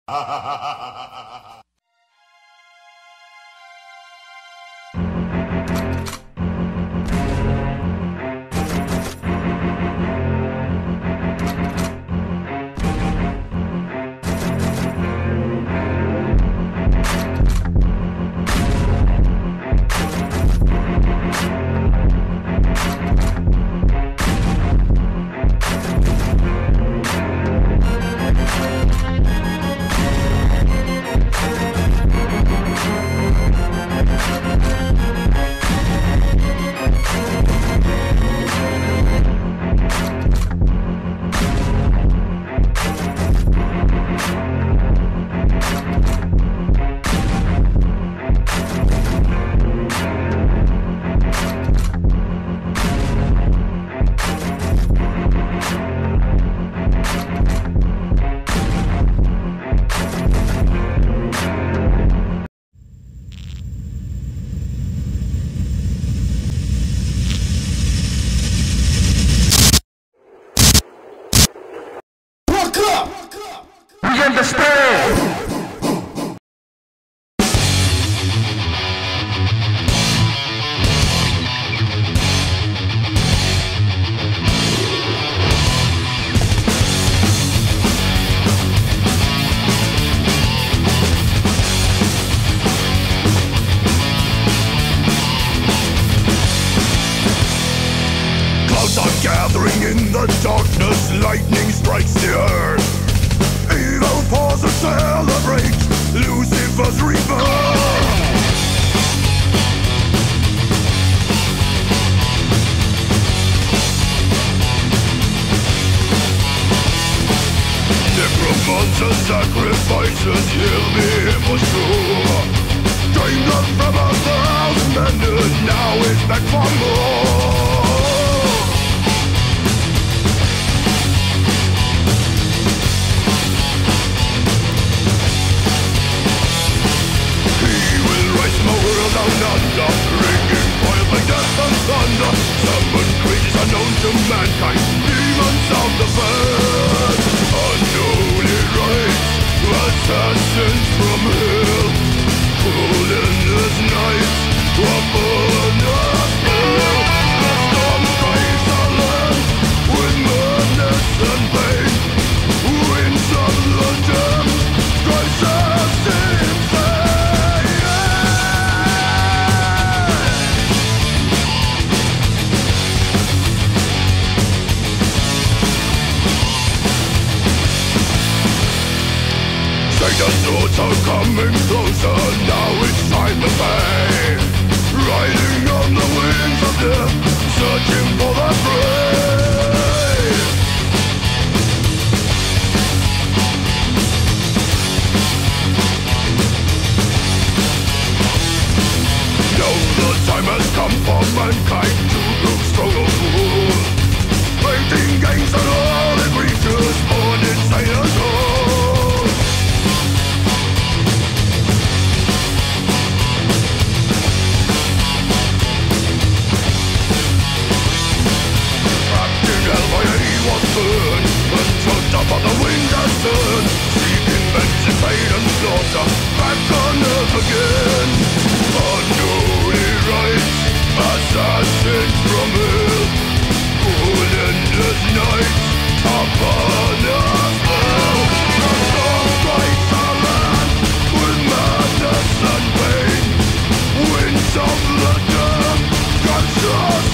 We understand! Clouds are gathering in the darkness, lightning strikes the earth. Evil pause to celebrate Lucifer's rebirth. Necromancer sacrifices, he'll be him was true. Dreamed of from 1,000 men and now is back for more. Down under, ringing fire by death and thunder. Summon creatures unknown to mankind, demons of the bird. Unholy rites, assassins from hell, cold endless nights, upon a spell. The storm strikes our land with madness and pain. Winds of the damned, drives us insane. Satan's thoughts are coming closer, now it's time to pay. Riding on the wings of death, searching for the prey. Now the time has come for mankind to prove strong or fool. Fighting games and all the creatures born inside us all. But the wind has turned, seeking vengeance, pain and slaughter, back on earth again. Unholy rites, assassins from hell, cold endless nights, upon a spell. The storm strikes our land with madness and pain. Winds of the damned, guns are